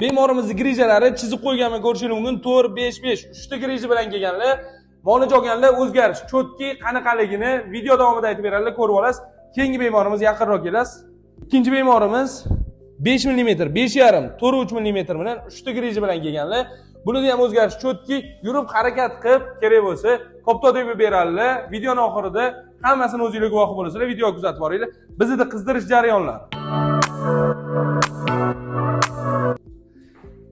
Bemorimizni grijalari chizib qo'yganman, ko'rishingiz mumkin. 4 5 5 3 ta grija bilan kelganlar. Muolaja olganlar o'zgarish, cho'tki qanaqaligini video davomida aytib beradilar, ko'rib olasiz. Keyingi bemorimiz yaqinroq kelasiz. Ikkinchi bemorimiz 5 mm, 5,5, 4,3 mm bilan 3 ta grija bilan kelganlar. Buni ham o'zgarish, cho'tki yurib harakat qilib, kerak bo'lsa, kopto deb beradilar. Videoning oxirida hammasini o'zingizlar guvoh bo'lasizlar, video kuzatib boringlar. Bizda qizdirish jarayonlari.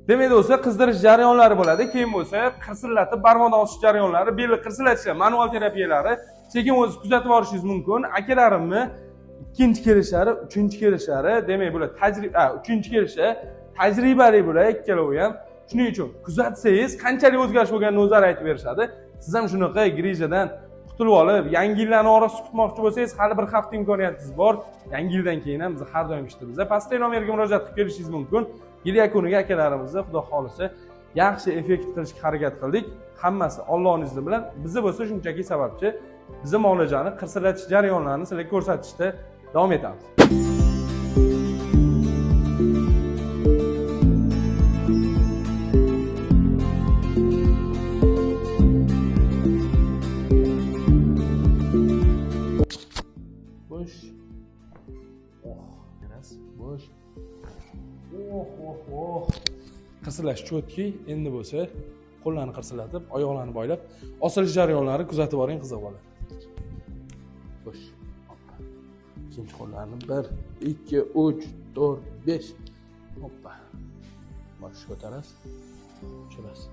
Demak do'stlar, qizdirish jarayonlari bo'ladi. Keyin bo'lsa, qirsillatib barmoq osish jarayonlari, belni qirsillatishlar, manual terapiyalari sekin o'zingiz kuzatib borishingiz mumkin. Akalarimni ikkinchi kelishlari, uchinchi kelishlari, demak bular uchinchi kelishi tajribali bular ikkalovi ham. Shuning uchun kuzatsangiz, qanchalik o'zgarish bo'lganini o'zlari aytib berishadi. Siz ham shunaqa grijadan qutulib olib, yangi yillarni orasida kutmoqchi bo'lsangiz, hali bir hafta imkoniyatingiz bor. Yangi yildan keyin ham biz har doim ishlaymiz. Pastdagi nomerga murojaat qilib kelishingiz mumkin. Yil yakuniga akalarimizni xudo xolisa yaxshi effekt qilishga harakat qildik. Hammasi Allohning izni bilan. Bizda bo'lsa shunchaki sababchi bizni muolajani qirsillatish jarayonlarini sizlarga ko'rsatishda davom etamiz. Bosh. Biraz bosh. Qirsillash cho'tki, endi bo'lsa qo'llarni qirsillatib, oyoqlarni boylab, osilish jarayonlari kuzatib boring, qiziq bo'ladi. Bosh. Ikkinchi qo'llarni 1 2 3 4 5. Hoppa. Bosh ko'tarasiz. Tushirasiz.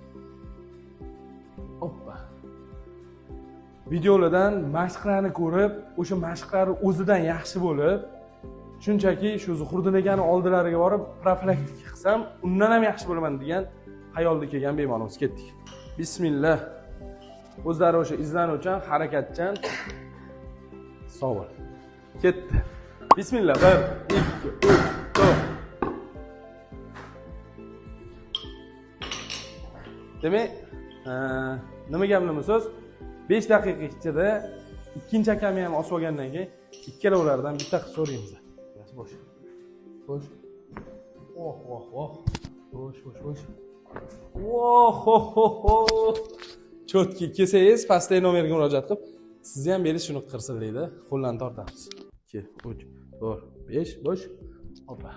Hoppa. Videolardan mashqlarni ko'rib, o'sha mashqlar o'zidan yaxshi bo'lib, shunchaki shu Zuhurdinagani oldilariga borib profilaktik qilsam, undan ham yaxshi bo'laman degan xayolda kelgan bemorimiz ketdik. Bismillah. O'zlari o'sha izlanuvchan, harakatchan. Sog' bo'l. Ketdi. Bismillah. 1 2 3 4. Demak, nima gapimiz so'z? 5 daqiqa ichida ikkinchi akamni ham osib olgandan keyin ikkalovlaridan bitta qilib so'raymiz. Bosh. Bosh. Oh. Bosh. Oh. Cho'tki kelsangiz, pastdagi nomerga murojaat qilib, sizni ham beliz shuni qirsillaydi. Qo'llarni tortamiz. 2 3 4 5 bosh. Hoppa.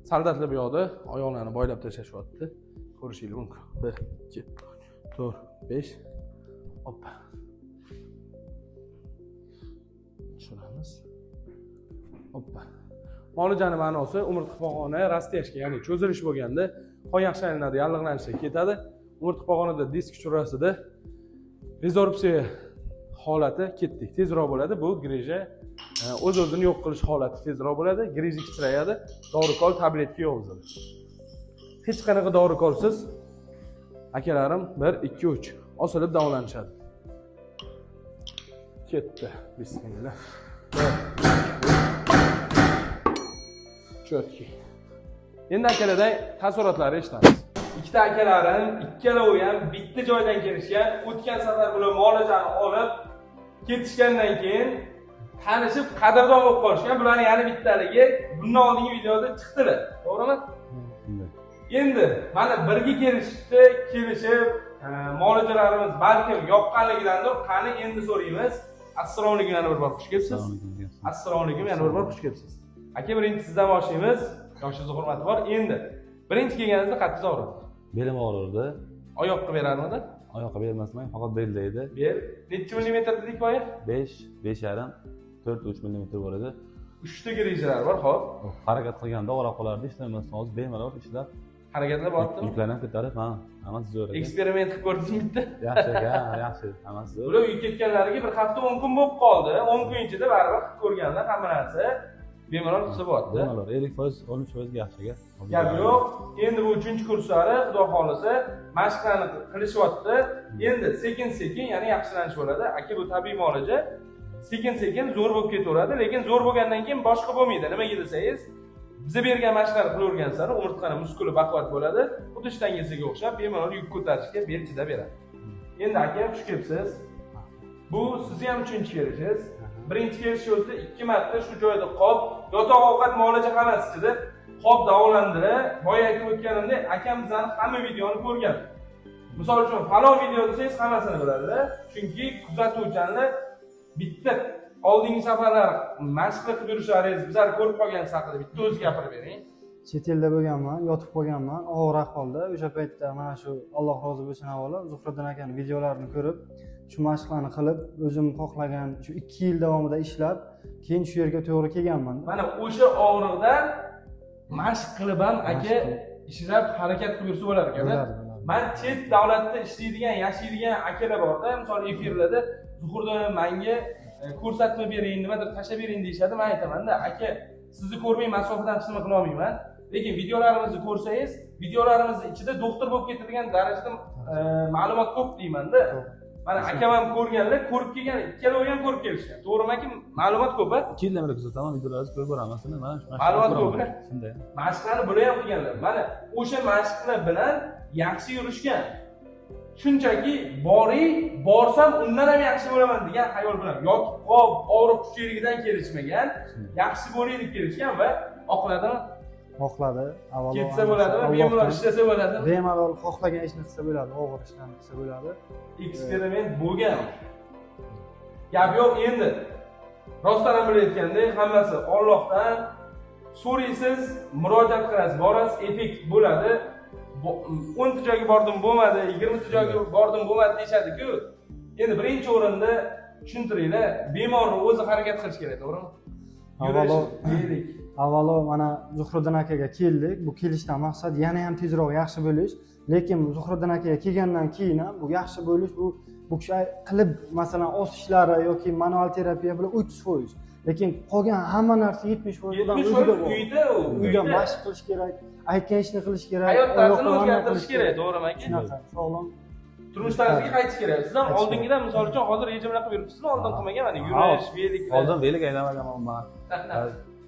Soldatlar bu yoqda oyoqlarini boylab tashlashyapti. Ko'rishingiz mumkin. 1 2 4 5. Hoppa. Tushiramiz. Hoppa. Muolajani ma'nosi umurtqa pog'oni rastiyashga, ya'ni cho'zilish bo'lganda qon yaxshilanadi, yallig'lanishga ketadi. Umurtqa pog'onida disk uchrasida rezorpsiya holati ketdik. Tezroq bo'ladi. Bu grija o'z-o'zini yo'q qilish holati tezroq bo'ladi. Grija kichrayadi. Dori-kol tabletka yo'q bizda. Hech qanaqa dori-kolsiz akalarim 1 2 3 osilib davolanishadi. Ketdi. Bismillah. Cho'tki. Endi akalardan taassurotlarni eshitamiz. Ikkita akalarim, ikkalovi ham bitta joydan kelishgan, o'tgan safar bilan muolajani olib ketishgandan keyin tanishib, qadrdon bo'lib qolishgan. Bularning yana bittaligi bundan oldingi videoda chiqdilar. To'g'rimi? Endi mana birga kelishib, muolajalarimiz balkim yoqqanligidandir. Qani endi so'raymiz. Assalomu alaykum, yana bir bor xush kelibsiz. Assalomu alaykum, yana bir bor xush kelibsiz. Aka, birinchi sizdan boshlaymiz. Yoshingiz hurmati bor. Endi birinchi kelganingizda qattiq og'ridi. Belim og'rirdi. Oyoqqa berarmidi? Oyoqqa bermasman, faqat belda edi. Bel necha millimetr dedik boya? 5, 5,5, 4, 3 millimetr bor edi. 3 ta grijalar bor, xo'p. Harakat qilganda og'rib qolardi, ishlamasdan hozir bemalol ishlab. Harakatlar bo'lyaptimi? Yuklarni ko'tarib, ha, hammasi zo'r edi. Eksperiment qilib ko'rdingizmi bitta? Yaxshi aka, yaxshi, hammasi zo'r. Ular uyga ketganlariga bir hafta 10 kun bo'lib qoldi. 10 kun ichida baribir qilib ko'rganlar hamma narsa bemalol qilsa bo'ladi. Bemalol 50%, 13% yaxshi aka. Gap yo'q. Endi bu 3-chi kurslari xudo xolisa mashqlarni qilishyapti. Endi sekin-sekin, ya'ni yaxshilanish bo'ladi. Aka, bu tabiiy muolaja. Sekin-sekin zo'r bo'lib ketaveradi, lekin zo'r bo'lgandan keyin boshqa bo'lmaydi. Nimaga desangiz, biza bergan mashqlarni qilavergan sari umurtqani muskuli baquvvat bo'ladi. Xuddi shtangasaga o'xshab bemalol yuk ko'tarishga bel chidab beradi. Endi aka, xush kelibsiz. Bu sizni ham 3-chi kelishingiz. Birinchi kelishingizda 2 marta shu joyda qolib, yotoq ovqat muolaja hammasi ichida xo'p davolandirib, boya aytib o'tganimdek, akam bizani hamma videoni ko'rgan. Misol uchun falon video desangiz hammasini biladi. Chunki kuzatuvchilar bitta oldingi safarlar mashq qilib yurishlaringiz bizlar ko'rib qolganingiz haqida bitta o'zi gapirib bering. Chet elda bo'lganman, yotib qolganman, og'ir ahvolda. O'sha paytda mana shu Alloh rozi bo'lsin avvalo Zuhriddin akaning videolarini ko'rib, shu mashqlarni qilib, o'zim xohlagan shu 2 yil davomida ishlab, keyin shu yerga to'g'ri kelganman. Mana o'sha og'riqdan mashq qilib ham aka ishlab harakat qilib yursa bo'lar ekan. Men chet davlatda ishlaydigan, yashaydigan akalar borda, misol efirlarda Zuhriddin menga ko'rsatma bering, nimadir tashlab bering deyshadi. Men aytaman-da, aka sizni ko'rmay masofadan hech nima qila olmayman. Lekin videolarimizni ko'rsangiz, videolarimiz ichida doktor bo'lib ketadigan darajada ma'lumot ko'p deyman-da. Mana akam ham ko'rganlar, ko'rib kelgan, ikkalovi ham ko'rib kelishgan. To'g'rimi-ki? Ma'lumot ko'p-a? Keyin bir kuzataman, videolarni ko'rib boramiz. Mana shu ma'lumot ko'p-a? Shunday. Mashqlarni buni ham qilganlar. Mana o'sha mashqlar bilan yaxshi yurishgan. Shunchaki borsam undan ham yaxshi bo'laman degan xayol bilan yoki og'riq kuchligidan kelishmagan, yaxshi bo'laylik kelishgan va oqladimi? Xohladi. Avvalo ketsa bo'ladimi? Bemalol ishlasa bo'ladimi? Bemalol xohlagan ishni qilsa bo'ladi, og'ir ishlarni qilsa bo'ladi. Eksperiment bo'lgan. Gap yo'q endi. Rostdan ham bilayotganda hammasi Allohdan so'raysiz, murojaat qilasiz, borasiz, effekt bo'ladi. 10 ta joyga bordim bo'lmadi, 20 ta joyga bordim bo'lmadi deyshadi-ku. Endi birinchi o'rinda tushuntiringlar, bemorni o'zi harakat qilish kerak, to'g'rimi? Avvalo mana Zuhriddin akaga keldik. Bu kelishdan maqsad yana ham tezroq yaxshi bo'lish. Lekin Zuhriddin akaga kelgandan keyin ham bu yaxshi bo'lish bu kishi qilib masalan osishlari yoki manual terapiya bilan 300%. Lekin qolgan hamma narsa 70% dan uyda mashq qilish kerak, aytgan ishni qilish kerak, hayot tarzini o'zgartirish kerak, to'g'rimi aka? Shunaqa, sog'lom turmush tarziga qaytish kerak. Siz ham oldingidan misol uchun hozir rejimlar qilib yuribsizmi? Oldin qilmagan, mana yurish, velik. Oldin velik aylamaganman men.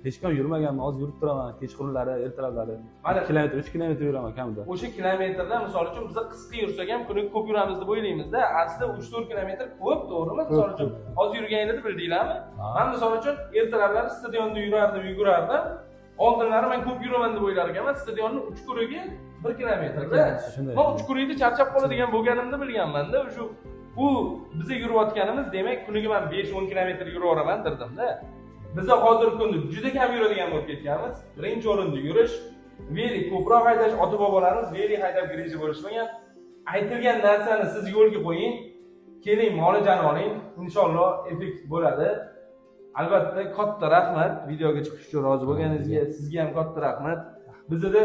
Hech kim yurmaganman, hozir yurib turaman, kechqurunlari, ertalablari. 2 kilometr, 3 kilometr yuraman kamida. O'sha kilometrdan misol uchun biz qisqa yursak ham kuniga ko'p yuramiz deb o'ylaymiz-da. Aslida 3-4 kilometr ko'p, to'g'rimi? Misol uchun hozir yurganingizni bildinglarmi? Men misol uchun ertalablari stadionda yurardim, yugurardim. Oldinlari men ko'p yuraman deb o'ylar ekanman, stadionning uchkuriga 1 kilometrda. Men uchkurida charchab qoladigan bo'lganimni bilganman-da. Shu u biza yurayotganimiz, demak, kuniga men 5-10 kilometr yuraveraman derdim-da. Biz hozirgi kunda juda kam yuradigan bo'lib ketganmiz. Birinchi o'rinda yurish, velik ko'proq haydash, ota-bobolarimiz velik haydab kirishni bo'lishmagan. Aytilgan narsani siz yo'lga qo'ying, keling muolajani oling, inshaalloh effekt bo'ladi. Albatta katta rahmat videoga chiqish uchun rozi bo'lganingizga, sizga ham katta rahmat. Bizda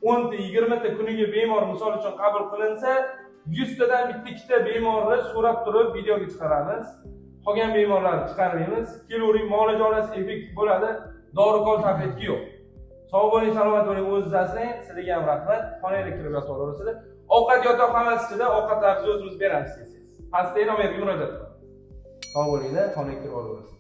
10 ta 20 ta kuniga bemor misol uchun qabul qilinsa, 100 tadan bitta ikkita bemorni so'rab turib videoga chiqaramiz. Qolgan bemorlarni chiqarmaymiz. Kelavering, muolaja olasiz, effekt bo'ladi. Dori-kol tabletki yo'q. Sog' bo'ling, salomat bo'ling, o'zingiz asrang. Sizga ham rahmat. Xonangizga kirib yotib olasizlar. Ovqat yotoq hammasi ichida, ovqatlarni o'zimiz beramiz desangiz. Pastda nomerga murojaat qiling. Sog' bo'linglar, xonangizga kirib olasiz.